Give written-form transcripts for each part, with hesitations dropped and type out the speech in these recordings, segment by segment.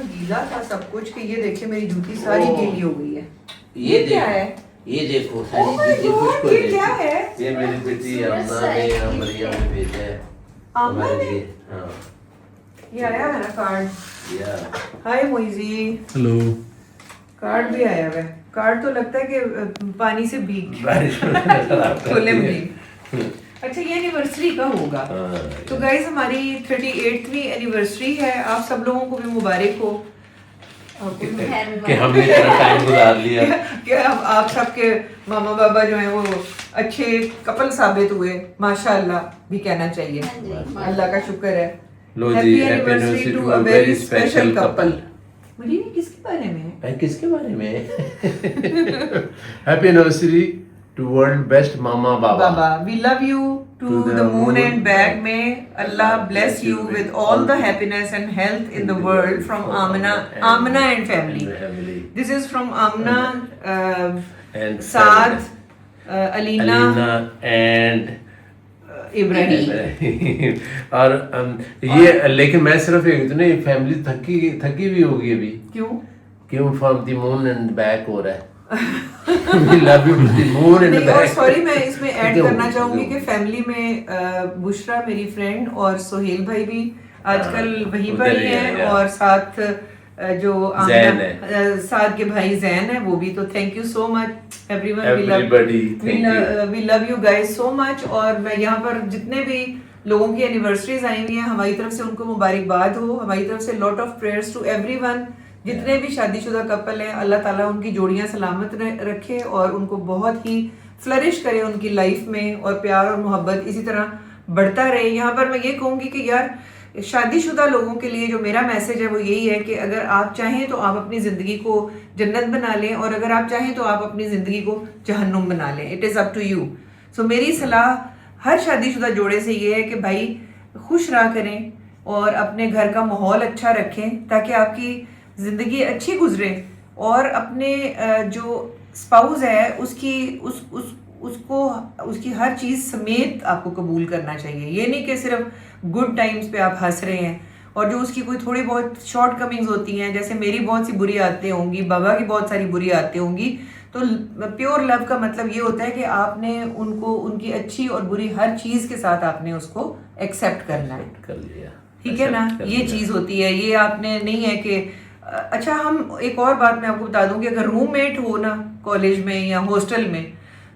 गीला था सब कुछ कि ये देखिए मेरी जूती सारी गीली हो गई है। ये क्या है? ये देखो Oh सारी my चीजें God, खुश ये क्या है? ये मेरी बेटी अम्मा ने या मरियम ने भेजा है अम्मा हमारे ने? लिए। हाँ ये आया है ना कार्ड। या हाय मोइजी। हेलो। कार्ड भी आया है। कार्ड तो लगता है कि पानी से भीग बारिश में खराब खोले करती है। भीग। अच्छा ये एनिवर्सरी का होगा। हाँ, तो गाइस हमारी 38वीं एनिवर्सरी है। आप सब लोगों को भी मुबारक हो। कि हमने इतना टाइम गुजार लिया। क्या आप सबके मामा बाबा जो हैं वो अच्छे कपल साबित हुए माशाल्लाह भी कहना चाहिए। अल्लाह का शुक्र है। लो जी, happy happy anniversary anniversary to to a a very very special special couple. couple। मुझे ये किसके बारे में है? भाई किसके बारे में? Happy anniversary to world best mama बाबा। बाबा we love you to the moon and back. May Allah bless you with all the happiness and health in the world from Amna and family. This is from Amna And Saad Alina and Ibrahim. और ये लेकिन मैं सिर्फ एक तो नहीं, फैमिली थकी भी होगी अभी। क्यों from the moon and back हो रहा है। We love you to the moon and नहीं, और back। सॉरी मैं इसमें ऐड क्यों? करना चाहूंगी क्यों? कि फैमिली में बुशरा मेरी फ्रेंड और सोहेल भाई भी आजकल वहीं पर उधर ही ही है, हैं या। और साथ जो जैन साथ के भाई जैन है वो भी। तो thank you so much everyone. Everybody, thank you। We love you guys so much. और मैं यहाँ पर जितने भी लोगों की एनिवर्सरीज आई हुई हैं हमारी तरफ से उनको मुबारकबाद हो। हमारी तरफ से lot of prayers to everyone. जितने भी शादीशुदा कपल हैं अल्लाह ताला उनकी जोड़ियां सलामत रखे और उनको बहुत ही फ्लरिश करे उनकी लाइफ में, और प्यार और मोहब्बत इसी तरह बढ़ता रहे। यहाँ पर मैं ये कहूँगी कि यार शादीशुदा लोगों के लिए जो मेरा मैसेज है वो यही है कि अगर आप चाहें तो आप अपनी ज़िंदगी को जन्नत बना लें, और अगर आप चाहें तो आप अपनी ज़िंदगी को जहन्नुम बना लें। It is up to you. So मेरी सलाह हर शादीशुदा जोड़े से ये है कि भाई खुश रहा करें और अपने घर का माहौल अच्छा रखें ताकि आपकी ज़िंदगी अच्छी गुजरे, और अपने जो स्पाउस है उसको उसकी हर चीज़ समेत आपको कबूल करना चाहिए। ये नहीं कि सिर्फ गुड टाइम्स पे आप हंस रहे हैं और जो उसकी कोई थोड़ी बहुत शॉर्ट कमिंग्स होती हैं, जैसे मेरी बहुत सी बुरी आदतें होंगी, बाबा की बहुत सारी बुरी आदतें होंगी। तो प्योर लव का मतलब ये होता है कि आपने उनको उनकी अच्छी और बुरी हर चीज़ के साथ आपने उसको एक्सेप्ट करना है। कर लिया, ठीक है ना, ये चीज़ होती है। ये आपने नहीं है कि अच्छा हम एक और बात मैं आपको बता दूं कि अगर रूममेट हो ना कॉलेज में या हॉस्टल में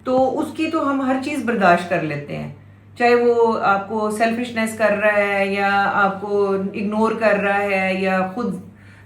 तो उसकी तो हम हर चीज़ बर्दाश्त कर लेते हैं, चाहे वो आपको सेल्फिशनेस कर रहा है या आपको इग्नोर कर रहा है या खुद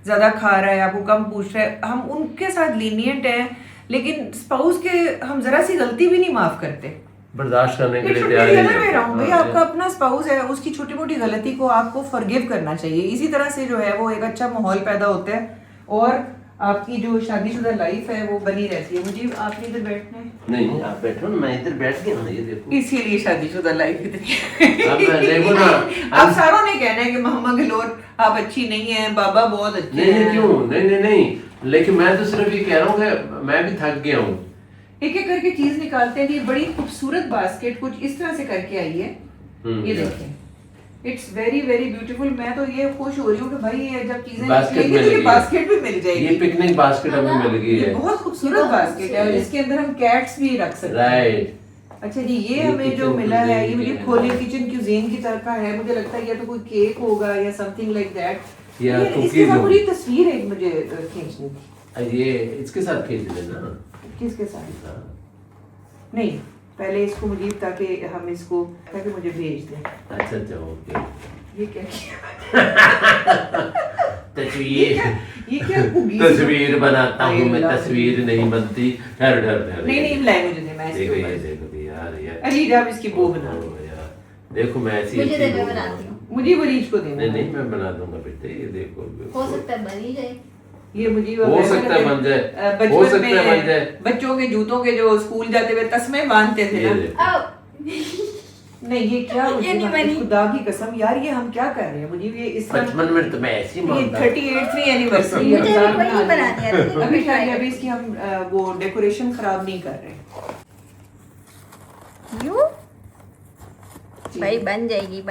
ज़्यादा खा रहा है, आपको कम पूछ रहा है, हम उनके साथ लीनियंट हैं। लेकिन स्पाउस के हम ज़रा सी गलती भी नहीं माफ़ करते, बर्दाश्त करने के लिए तैयार तैयार भाई आपका अपना स्पाउस है, उसकी छोटी मोटी गलती को आपको फॉरगिव करना चाहिए। इसी तरह से जो है वो एक अच्छा माहौल पैदा होता है और आपकी जो शादीशुदा लाइफ है वो बनी रहती है। मुझे आपने इधर बैठना है? नहीं आप बैठो ना, मैं इधर बैठ गया हूँ, ये देखो। इसीलिए शादीशुदा लाइफ इतनी अब मैं देखो ना, आप सारों ने कहना है कि मोहम्मद गलोर आप अच्छी नहीं है, बाबा बहुत अच्छे नहीं हैं। क्यों नहीं, लेकिन मैं तो सिर्फ ये कह रहा हूँ कि मैं भी थक गया हूँ। एक एक करके चीज निकालते हैं। ये बड़ी खूबसूरत बास्केट कुछ इस तरह से करके आई है, ये देखें, इट्स वेरी वेरी ब्यूटीफुल। मैं तो ये खुश हो रही हूँ कि भाई ये जब चीजें निकलेंगी तो ये बास्केट भी मिल जाएगी। ये पिकनिक बास्केट हमें मिल गई ये है, बहुत खूबसूरत बास्केट है और इसके अंदर हम कैट्स भी रख सकते हैं। राइट। अच्छा जी, ये हमें जो मिला है ये मुझे खोले किचन क्यूजीन की तरह का है। मुझे लगता है ये तो कोई केक होगा या समथिंग लाइक दैट। या इसके साथ पूरी तस्वीर एक मुझे खींचनी थी। ये इसके साथ खींच लेना। किसके साथ? नहीं, पहले इसको मुझे ताकि हम इसको ताकि मुझे भेज दें। अच्छा ओके। ये क्या किया? ये क्या तस्वीर बनाता हूँ मैं, तस्वीर नहीं बनती। डर नहीं लाए मुझे दे, मैं इसके देखो ऊपर देखो यार अली जब इसकी बो बना यार, देखो मैं ऐसी मुझे ऐसी दे, मैं बो बनाती हूँ। मुझे वरीज को देना। नहीं मैं बना दूंगा बेटे, ये देखो हो सकता है बन ही जाए। ये मुझे हो सकता है बन जाए, हो सकता है बन जाए। बच्चों के जूतों के जो स्कूल जाते हुए तस्मे बांधते थे ये ना। देखो। नहीं ये क्या ये नहीं बनी। खुदा की कसम यार, ये हम क्या कर रहे हैं? मुझे ये इस 55 मिनट तो मैं ऐसी ये मानता। 38वीं एनिवर्सरी मुझे भी वही बना दिया था। अभी शायद अभी इसकी हम वो डेकोरेशन खराब नहीं कर रहे। यूं भाई बन जाएगी।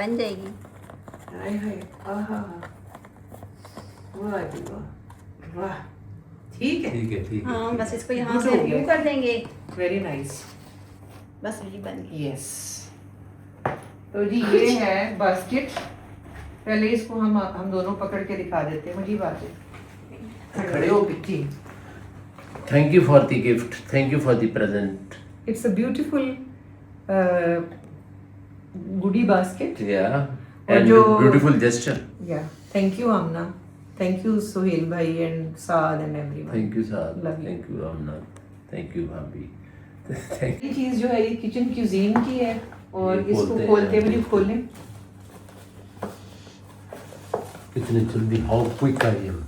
हाय हाय आहा। वाह जी वाह, वाह, ठीक है, ठीक है ठीक है हाँ बस इसको यहाँ Good से हो गया। रिमूव कर देंगे, वेरी नाइस। बस ये बन गई। यस, तो जी ये है बास्केट। पहले इसको हम दोनों पकड़ के दिखा देते हैं। मुझे बात है, खड़े हो पिच्ची। Thank you for the gift, thank you for the present. It's a beautiful goodie basket. या और एंड जो ब्यूटीफुल जेस्चर। या thank you Aamna, thank you Sohail भाई and Saad and everyone. Thank you sir, Love you. Thank you Aamna, thank you भाभी। Thank ये चीज जो है ये किचन क्यूजीन की है और ये इसको खोलते खोलते हैं। हुए खोलें। कितने जल्दी, हाउ क्विक आई एम।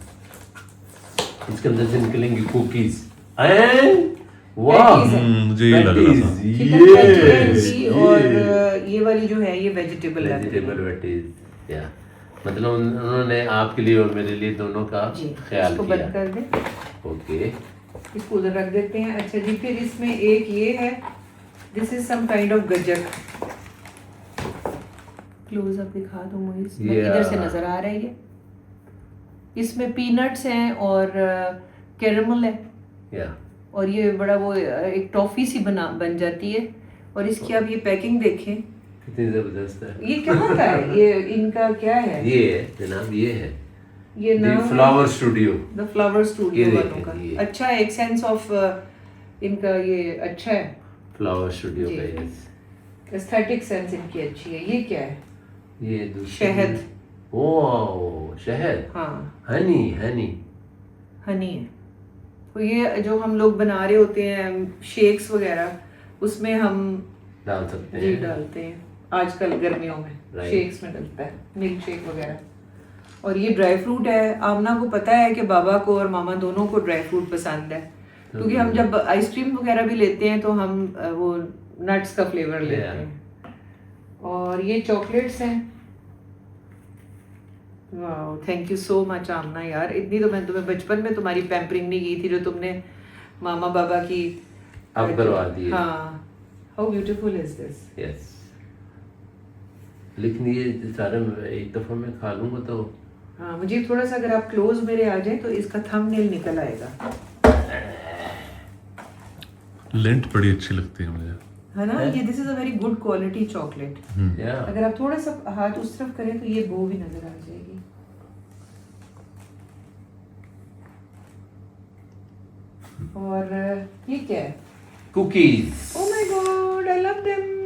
इसके अंदर से निकलेंगी कुकीज एंड वाह, Patties है। मुझे ये लग रहा था। चिकन पैटी और ये वाली जो है ये वेजिटेबल है। Vegetable patties. या मतलब उन्होंने आपके लिए और मेरे लिए दोनों का जी, ख्याल इसको किया। बंद कर दें, ओके, इसको उधर रख देते हैं। अच्छा जी, फिर इसमें एक ये है, this is some kind of gajak. Close up दिखा दो मुझे, इधर से नजर आ रहा है ये। इसमें पीनट्स हैं और कैरमल है या और ये बड़ा वो एक टॉफी सी बन जाती है। और इसकी आप ये पैकिंग देखें, कितनी जबरदस्त है। ये कहाँ का है, ये इनका क्या है? ये है जनाब, ये है ये नाम है flower studio. The flower studio ये वालों देखें, का। ये। अच्छा है, एक सेंस ऑफ इनका ये अच्छा है, फ्लावर स्टूडियो जी। का ये। एस्थेटिक सेंस इनकी अच्छी है। ये क्या है? ये दूसरी- शहद। ओह शहद, हाँ, हनी हनी। हनी है। तो ये जो हम लोग बना रहे होते हैं शेक्स वगैरह, उसमें हम डाल सकते जी हैं। डालते हैं आजकल गर्मियों में। Right. शेक्स में डलता है, मिल्क शेक वगैरह। और ये ड्राई फ्रूट है। आमना को पता है कि बाबा को और मामा दोनों को ड्राई फ्रूट पसंद है, क्योंकि हम जब आइसक्रीम वगैरह भी लेते हैं तो हम वो नट्स का फ्लेवर लेते Yeah. हैं। और ये चॉकलेट्स हैं। वाह, थैंक यू सो मच आमना यार, इतनी तो मैं तुम्हें बचपन में तुम्हारी पैम्परिंग नहीं की थी जो तुमने मामा बाबा की अब करवा दिए। हाँ, how beautiful is this. Yes, लेकिन ये सारे एक दफा मैं खा लूंगा तो हाँ, मुझे थोड़ा सा अगर आप क्लोज मेरे आ जाए तो इसका थंबनेल निकल आएगा, लेंट बड़ी अच्छी लगती है मुझे। है ना? ये this is a very good quality chocolate. या अगर आप थोड़ा सा हाथ उस तरफ करें तो ये बो भी नजर आ जाएगी। और ये क्या है? Cookies. Oh my God, I love them.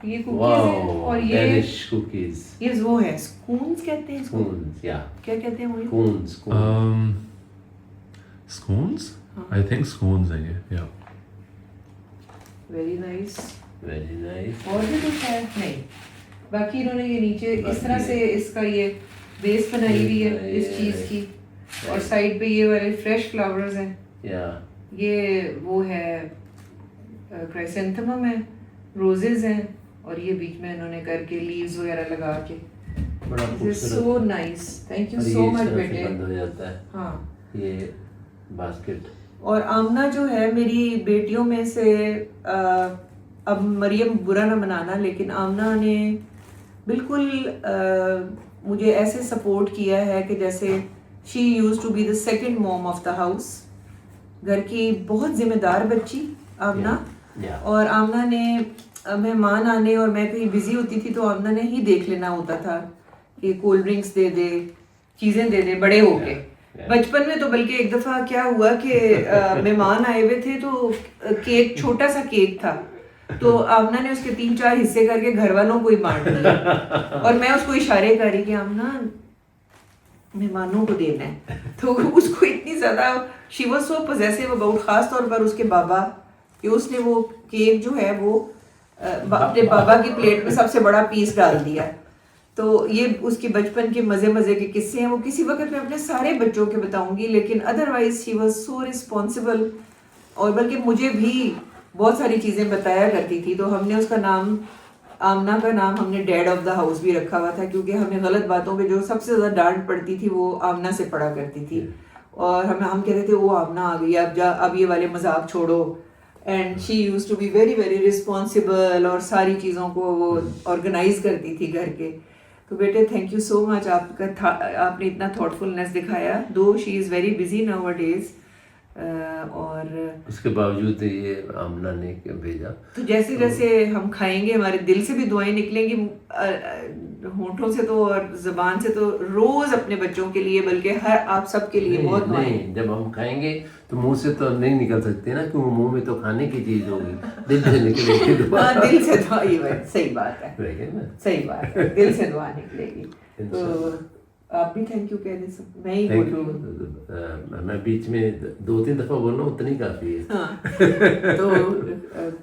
ये कुकीज है वाओ, और ये डेनिश कुकीज। ये वो है, स्कून्स कहते हैं इसको। स्पून्स, या क्या कहते हैं वो? Spoons. Scones? I think scones हैं ये, yeah. Very nice. Very nice. और भी कुछ है? नहीं, बाकी इन्होंने ये नीचे इस बाकी तरह से इसका ये बेस बनाई हुई है ये- इस चीज की। और साइड पे ये वाले फ्रेश फ्लावर्स हैं। या ये वो है क्राइसेंथेमम है, रोजेज हैं और ये बीच में इन्होंने करके लीव्स वगैरह लगा के। बड़ा सो खूबसूरत। नाइस, थैंक यू और सो ये इस मच तरह से बेटे। बंद हो जाता है हाँ, ये बास्केट। और आमना जो है मेरी बेटियों में से अब मरियम बुरा ना मनाना, लेकिन आमना ने बिल्कुल मुझे ऐसे सपोर्ट किया है कि जैसे she use to be the second mom of the house. घर की बहुत जिम्मेदार बच्ची आमना। या और आमना ने मेहमान आने और मैं कहीं बिजी होती थी तो आमना ने ही देख लेना होता था कि कोल्ड ड्रिंक्स दे दे, चीजें दे दे बड़े होके। बचपन में तो बल्कि एक दफा क्या हुआ कि मेहमान आए हुए थे तो केक, छोटा सा केक था, तो आमना ने उसके 3-4 हिस्से करके घर वालों को ही बांट दिया। और मैं उसको इशारे कर रही कि आमना मेहमानों को देना है। तो उसको इतनी ज्यादा she was so possessive about, खास तौर पर उसके बाबा, कि उसने वो केक जो है वो अपने बाबा की प्लेट में सबसे बड़ा पीस डाल दिया। तो ये उसके बचपन के मजे मजे के किस्से हैं, वो किसी वक्त मैं अपने सारे बच्चों के बताऊंगी, लेकिन otherwise she was so responsible. और बल्कि मुझे भी बहुत सारी चीजें बताया करती थी। तो हमने उसका नाम, आमना का नाम हमने डैड ऑफ द हाउस भी रखा हुआ था, क्योंकि हमें गलत बातों पे जो सबसे ज्यादा डांट पड़ती थी वो आमना से पड़ा करती थी। और हम कहते थे वो आमना आ गई, अब ये वाले मजाक छोड़ो। And she use to be very very responsible और सारी चीज़ों को वो ऑर्गेनाइज करती थी घर के। तो बेटे थैंक यू सो मच, आपने इतना थॉटफुलनेस दिखाया, दो she is very busy now a days, और उसके बावजूद ये आमना ने भेजा। तो जैसे जैसे हम खाएंगे हमारे दिल से भी दुआएं निकलेंगी, होठों से तो और ज़बान से तो, रोज़ अपने बच्चों के लिए, बल्कि हर आप सब के लिए बहुत दुआएं। नहीं, जब हम खाएंगे तो मुंह से तो नहीं निकल सकती ना, क्योंकि मुंह में तो खाने की चीज होगी, दिल से निकलेगी दुआ। हाँ, दिल से दुआ, ये बात सही बात है, रहेगा ना? सही बात है, दिल से दुआ निकलेगी। तो आप भी थैंक यू कह दे, सब मैं ही थैंक बोल यू। रही हूँ। मैं बीच में 2-3 दफा बोलना उतनी काफी है। हाँ, तो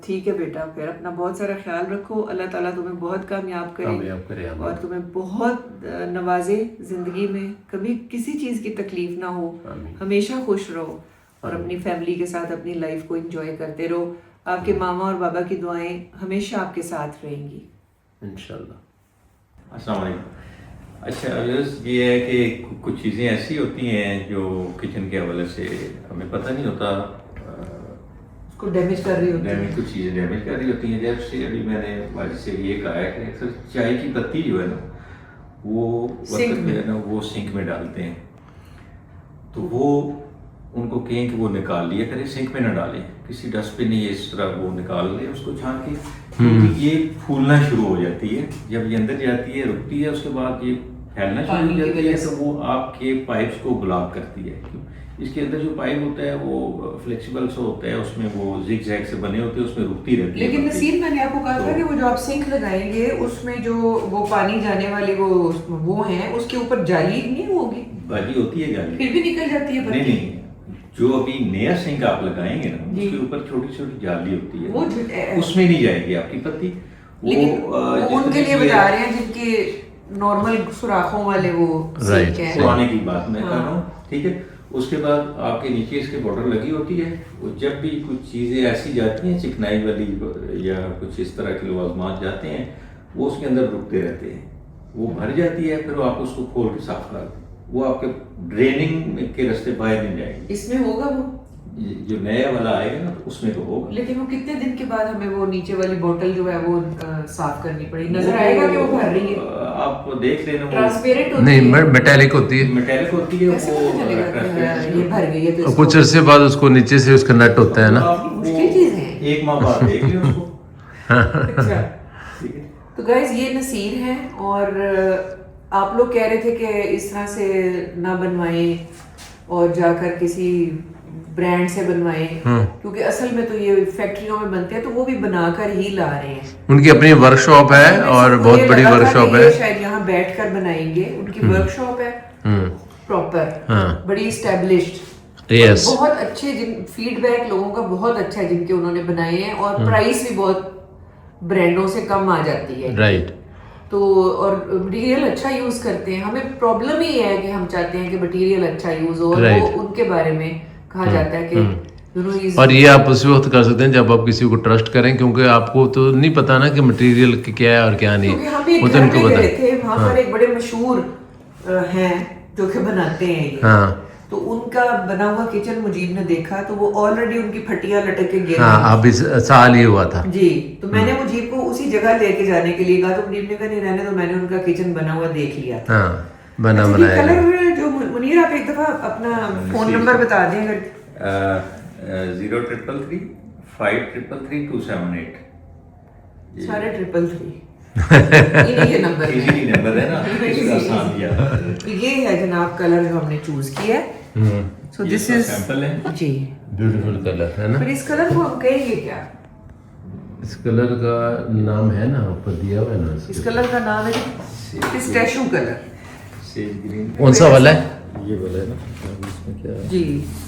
ठीक है बेटा, फिर अपना बहुत सारा ख्याल रखो, अल्लाह ताला तुम्हें बहुत कामयाब करे आमीन। और तुम्हें बहुत नवाजे जिंदगी में, कभी किसी चीज़ की तकलीफ ना हो, आमीन। हमेशा खुश रहो और अपनी फैमिली के साथ अपनी लाइफ को एंजॉय करते रहो। आपके मामा और बाबा की दुआएं हमेशा आपके साथ रहेंगी इंशाल्लाह। अस्सलाम वालेकुम। अच्छा व्यूअर्स, ये है कि कुछ चीज़ें ऐसी होती हैं जो किचन के हवाले से हमें पता नहीं होता, उसको डैमेज कर रही होती है। डैमेज, कुछ चीज़ें डैमेज कर रही होती हैं। जैसे अभी मैंने वाजिद से ये कहा है कि अक्सर चाय की पत्ती जो है ना, वो सिंक बर्तन में है ना, वो सिंक में डालते हैं, तो वो उनको कहें कि वो निकाल लिया करें, सिंक में ना डालें, किसी डस्टबिन या इस तरह वो निकाल ले उसको छान के, क्योंकि ये फूलना शुरू हो जाती है। जब ये अंदर जाती है, रुकती है, उसके बाद ये फैलना शुरू हो जाती है, तो वो आपके पाइप्स को ब्लॉक करती है। इसके अंदर जो पाइप होता है वो फ्लेक्सिबल सा होता है, उसमें वो जिग जैग से बने होते हैं, उसमें रुकती रहती है। लेकिन नसीर, मैंने आपको कहा था कि वो जो आप सिंक लगाएंगे उसमें जो वो पानी जाने वाली वो है, उसके ऊपर जाली नहीं होगी? बाजी होती है जाली, फिर भी निकल जाती है पत्ती? नहीं, जो अभी नया सिंक आप लगाएंगे ना, उसके ऊपर छोटी छोटी जाली होती है, वो उसमें नहीं जाएगी आपकी पत्ती। लेकिन वो उनके लिए बता रहे हैं जिनके नॉर्मल सुराखों वाले वो सिंक है, पुराने की बात मैं कर रहा हूँ, ठीक है। उसके बाद आपके नीचे इसके बॉर्डर लगी होती है, वो जब भी कुछ चीज़ें ऐसी जाती हैं चिकनाई वाली या कुछ इस तरह के लवाजमात जाते हैं, वो उसके अंदर रुकते रहते हैं, वो भर जाती है, फिर आप उसको खोल के साफ कर दें, वो आपके ड्रेनिंग के रास्ते बाहर नहीं जाएंगे। इसमें होगा वो जो नया वाला आएगा ना, तो उसमें तो होगा। लेकिन वो कितने दिन के बाद हमें वो नीचे वाली बोतल जो है वो साफ करनी पड़ेगी? नजर आएगा कि वो भर रही है? आप देख लेना, ट्रांसपेरेंट होती नहीं, है, मेटालिक होती है। मेटालिक होती है, कैसे पता चलेगा कि transparent ये भर गई है? तो और इसको कुछ अरसे बाद उसको नीचे से उसका नट होता है ना। आप मुश्किल चीज़ है। एक माह बाद देख लियो उसको, अच्छा, ठीक है। तो गाइज ये नसीर है, और आप लोग कह रहे थे कि इस तरह से ना बनवाएं और जाकर किसी ब्रांड से बनवाएं, क्योंकि असल में तो ये फैक्ट्रियों में बनते हैं, तो वो भी बनाकर ही ला रहे हैं। उनकी अपनी वर्कशॉप है और बहुत बड़ी वर्कशॉप है। शायद यहाँ बैठकर बनाएंगे, उनकी वर्कशॉप है प्रॉपर, बड़ी एस्टेब्लिश्ड, यस, बहुत अच्छे, जिन फीडबैक लोगों का बहुत अच्छा है जिनके उन्होंने बनाए हैं, और प्राइस भी बहुत ब्रांडों से कम आ जाती है, राइट। तो और मटेरियल अच्छा यूज करते हैं। हमें प्रॉब्लम ही है कि हम चाहते हैं कि मटेरियल अच्छा यूज हो, और Right. वो उनके बारे में कहा जाता है कि you know, और ये आप उस वक्त कर सकते हैं जब आप किसी को ट्रस्ट करें, क्योंकि आपको तो नहीं पता ना कि मटेरियल क्या है और क्या नहीं, क्योंकि हम एक वो तो घर उनको में पता गए थे, वहाँ पर एक बड़े मशहूर हैं जो कि बनाते हैं ये, हाँ तो उनका बना हुआ किचन मुजीब ने देखा, तो वो ऑलरेडी उनकी फटियां लटक के गिर हाँ, अब इस साल ही हुआ था जी। तो मैंने मुजीब को उसी जगह लेके जाने के लिए कहा, तो मुजीब ने कहा नहीं रहने, तो मैंने उनका किचन बना हुआ देख लिया था। हाँ, बना अच्छा, बनाया गया। कलर जो मुनीर, आप एक दफा अपना फोन नंबर बता दें अगर। 0333 533 278 सारे 333 ये नंबर है, इजी नंबर है ना, इसका आसान दिया। तो ये है जनाब कलर जो हमने चूज किया है। सो ये दिस इसका इज सैंपल है। जी, ब्यूटीफुल कलर है ना। पर इस कलर को हम कहेंगे क्या? इस कलर का नाम है ना, ऊपर दिया हुआ है ना इस कलर का नाम है पिस्टैशियो कलर। सेज ग्रीन, कौन सा वाला है? ये वाला है ना, इसमें क्या है? जी,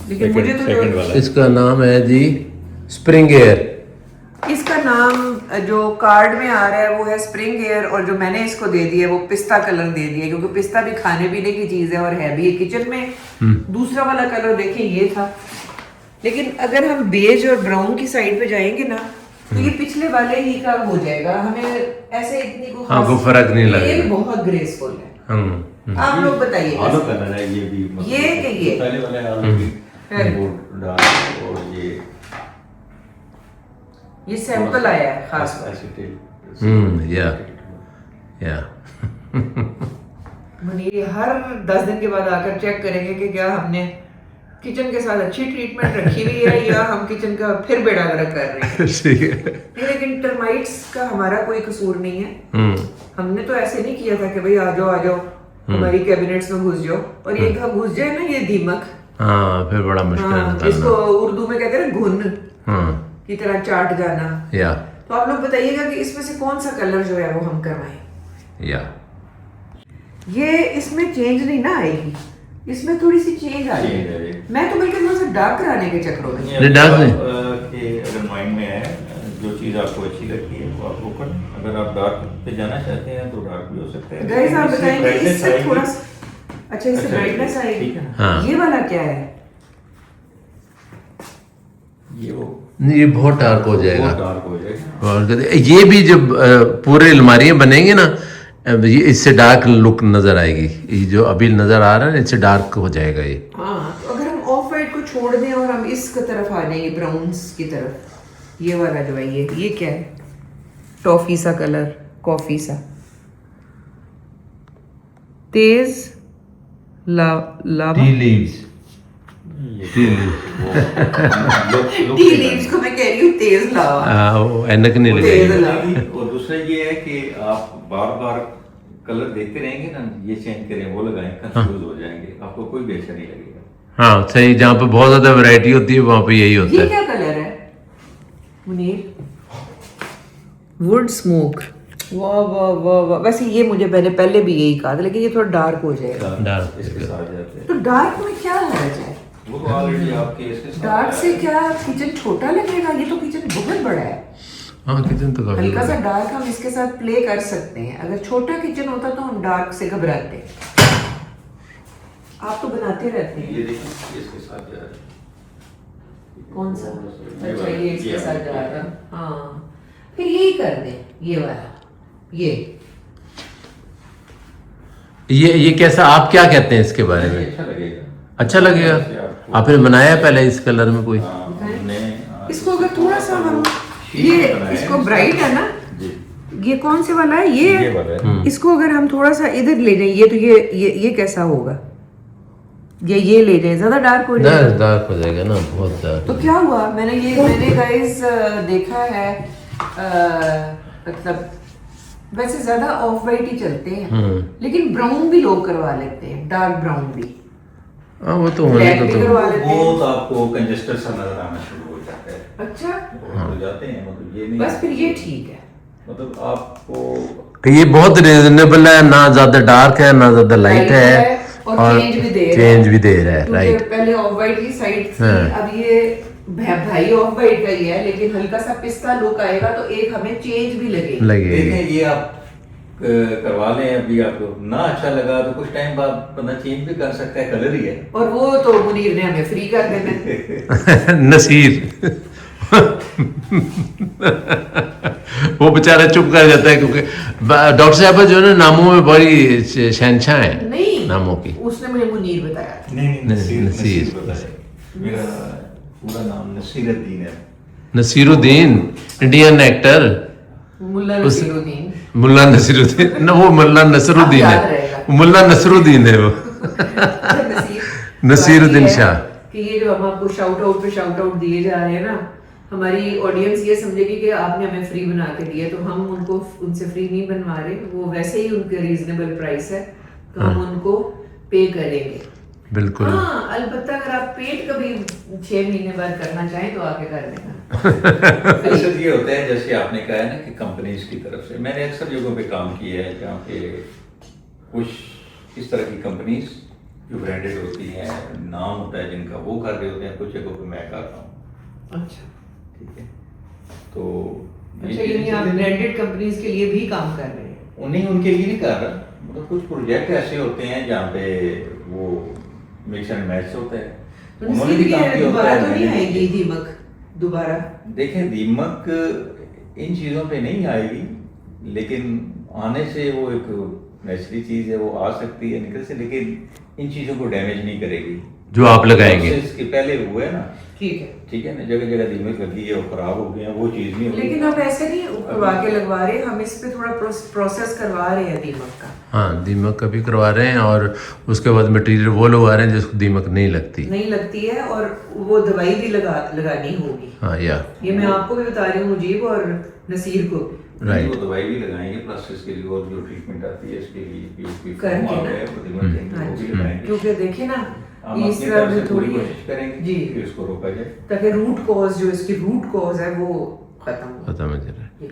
लेकिन मुझे तो सेकंड जो वाला इसका नाम है जी स्प्रिंग एयर। इसका नाम जो कार्ड में आ रहा है वो है स्प्रिंग एयर, और जो मैंने इसको दे दिया है वो पिस्ता कलर दे दिया है, क्योंकि पिस्ता भी खाने पीने की चीज है और है भी किचन में। दूसरा वाला कलर देखें ये था, लेकिन अगर हम बेज और ब्राउन की साइड पे जाएंगे ना, तो ये पिछले वाले ही का हो जाएगा, हमें ऐसे इतनी को हाँ, कोई फर्क नहीं लगेगा। ये बहुत ग्रेसफुल है। आप लोग बताइए आलू कलर है ये भी, मतलब ये कि ये? पहले वाले आलू भी वो डाल, और ये सैंपल आया है खास एसिटेट। या मुनीर हर 10 दिन के बाद आकर चेक करेंगे कि क्या हमने किचन के साथ अच्छी ट्रीटमेंट रखी हुई है या हम किचन का फिर बेड़ा गर्क कर रहे हैं। ठीक है। नहीं, लेकिन टर्माइट्स का हमारा कोई कसूर नहीं है। हमने तो ऐसे नहीं किया था कि भाई आ जाओ हमारी कैबिनेट्स में घुस जाओ, और ये घुस जाए ना ये दीमक, हाँ फिर बड़ा मुश्किल है इसको उर्दू में कहते हैं घुन की तरह चाट जाना। या तो आप लोग बताइएगा कि इसमें से कौन सा कलर जो है वो हम करवाएं। या ये इसमें चेंज नहीं ना आएगी, इसमें थोड़ी सी चेंज आ Change जाएगी। आएगी। मैं तो बल्कि थोड़ा सा डार्क कराने के चक्करों में। नहीं, डार्क नहीं। कि अगर माइंड में है जो चीज़ आपको अच्छी लगती है वो आप वो करें। अगर आप डार्क पे जाना चाहते हैं तो डार्क भी हो सकता है। गाइस आप इससे बताएंगे brightness इससे आएगी। थोड़ा अच्छा इससे अच्छा, ब्राइटनेस ठीक आएगी। है ना। हाँ। ये वाला क्या है? ये वो नहीं, ये बहुत डार्क हो जाएगा। बहुत डार्क हो जाएगा। और कहते ये भी जब पूरे अलमारियां बनेंगे ना, ये इससे डार्क लुक नजर आएगी। ये जो अभी नजर आ रहा है ना, इससे डार्क हो जाएगा ये। हाँ, तो अगर हम ऑफ वाइट को छोड़ दें और हम इस तरफ आ जाएंगे ब्राउन्स की तरफ, ये वाला जो है ये क्या है? टॉफी सा कलर, कॉफी सा, तेज लावा। लीव्स टी लीव्स को मैं कह रही हूँ तेज लावा। वो ऐनक नहीं तेज लगेगी। लावा। और दूसरा ये है कि आप बार बार कलर देखते रहेंगे ना, ये चेंज करें वो लगाएं, कंफ्यूज हो जाएंगे, आपको कोई भी अच्छा नहीं लगेगा। हाँ सही, जहाँ पे बहुत ज्यादा वैरायटी होती है वहाँ पे यही होता ये है। क्या कलर है मुनीर? Would smoke. वाह वाह वाह वाह। वैसे ये मुझे मैंने पहले भी यही कहा था, लेकिन ये थोड़ा डार्क हो जाएगा। डार्क। इसके साथ जाते हैं तो डार्क में क्या हर्ज है? वो तो ऑलरेडी आपके इसके साथ डार्क से आया है। क्या किचन छोटा लगेगा? ये तो किचन बहुत बड़ा है। हाँ किचन तो काफी हल्का सा बड़ा है। डार्क हम इसके साथ प्ले कर सकते हैं। अगर छोटा किचन होता तो हम डार्क से घबराते। आप तो बनाते रहते हैं। ये देखिए इसके साथ जा रहा है। कौन सा? ये अच्छा वाला, ये इसके ये साथ वाला। जा रहा है। हाँ, फिर यही कर दें, ये वाला। ये कैसा, आप क्या कहते हैं इसके बारे में? अच्छा लगेगा। अच्छा लगेगा। आपको- आपने बनाया पहले इस कलर में कोई? हाँ, हमने, हाँ, इसको अगर थोड़ा सा हम शीट ये बनाया इसको है। ब्राइट है ना, जी ये कौन से वाला है? ये वाला है। इसको अगर हम थोड़ा सा इधर ले जाए, ये तो ये कैसा होगा? ये ले जाए, ज्यादा डार्क हो जाएगा। डार्क हो जाएगा ना, बहुत डार्क। तो क्या हुआ, मैंने गाइस देखा है, मतलब वैसे ज्यादा ऑफ वाइट ही चलते हैं, लेकिन ब्राउन भी लोग करवा लेते हैं, डार्क ब्राउन भी। हाँ वो तो होने ब्लैक को भी तो करवा लेते वो हैं। तो आपको कंजेस्टर सा नजर आना शुरू हो जाता है। अच्छा, हो जाते हैं, मतलब ये नहीं, बस फिर ये ठीक है। मतलब आपको ये बहुत रिजनेबल है, ना ज्यादा डार्क है ना ज्यादा लाइट है, और चेंज भी दे रहा है। चेंज भी दे रहा है, क्योंकि राइट। पहले ऑफ वाइट की साइड थी, हाँ। अब ये भाई ऑफ वाइट का ही है, लेकिन हल्का सा पिस्ता लुक आएगा तो एक हमें चेंज भी लगेगी। लगेगी। देखें ये आप करवा लें, अभी आपको ना अच्छा लगा तो कुछ टाइम बाद बंदा चेंज भी कर सकता है, कलर ही है। और वो तो मुनीर ने हमें फ्री कर देना है। नसीर वो बेचारा चुप कर जाता है, क्योंकि डॉक्टर साहब जो है ना नामों में बड़ी शहनशाह है नहीं, नामों की। उसने मुझे मुनीर बताया था। नहीं नसीर। नसीर बताया। मेरा पूरा नाम नसीरुद्दीन है। Naseeruddin, Indian actor. मुल्ला उस- नसीरुद्दीन। मुल्ला नसीरुद्दीन न, वो मुल्ला नसरुद्दीन अब याद है, रहेगा। वो मुल्ला नसरुद्दीन है वो। नसीरुद्दीन शाह। कि ये जो हम आपको शाउट आउट पे शाउट आउट दिए जा रहे हैं ना, हमारी ऑडियंस ये समझेगी कि आपने हमें फ्री बना के दिया, तो हम उनको उनसे फ्री नहीं बनवा रहे, वो वैसे ही उनके रीजनेबल प्राइस है, तो हम उनको पे करेंगे। बिल्कुल। हाँ, अलबत्ता अगर आप पेट कभी 6 महीने बाद करना चाहें तो आके कर देना। अक्सर ये होता है जैसे आपने कहा है ना कि कंपनीज की तरफ से, मैंने अक्सर जगहों पे काम किया है जहाँ पे कुछ इस तरह की कंपनीज जो ब्रांडेड होती हैं, नाम होता है जिनका, वो कर रहे होते हैं, कुछ जगहों पे मैं कर रहा हूँ। अच्छा ठीक है, तो अच्छा, यानी आप ब्रांडेड कंपनीज के लिए भी काम कर रहे हैं? उन्हीं उनके लिए नहीं कर रहा, मतलब कुछ प्रोजेक्ट ऐसे होते हैं जहाँ पे वो मिक्स एंड मैच होता है, तो उन्होंने भी काम किया होता दोबारा है, तो नहीं मैंने भी आएगी किया। दीमक दोबारा? देखें दीमक इन चीज़ों पे नहीं आएगी, लेकिन आने से वो एक नेचुरली चीज़ है, वो आ सकती है निकल से, लेकिन इन चीज़ों को डैमेज नहीं करेगी जो आप लगाएंगे। इसके पहले हुआ है ना ठीक है ना, जगह जगह दीमक लगी है और खराब हो गए हैं, वो चीज नहीं होगी। लेकिन आप ऐसे नहीं उड़वा के लगवा रहे, हम इस पे थोड़ा प्रोसेस करवा रहे हैं दीमक का। हाँ, दीमक का भी करवा रहे हैं और उसके बाद मटेरियल वो लगवा रहे हैं जिसको दीमक नहीं लगती है और वो दवाई भी लगानी होगी। हाँ, या ये मैं आपको भी बता रही हूँ, मुजीब और नसीर को भी। राइट। वो दवाई भी लगाएंगे प्लस इसके लिए और जो ट्रीटमेंट आती है इसके लिए भी करके ना। वो भी लगाएंगे। क्योंकि देखिए ना हम इस अपनी तरह तरफ से से पूरी थोड़ी कोशिश करेंगे जी कि इसको रोका जाए ताकि रूट कॉज जो इसकी रूट कॉज है वो खत्म हो। पता मुझे रहा है। ये।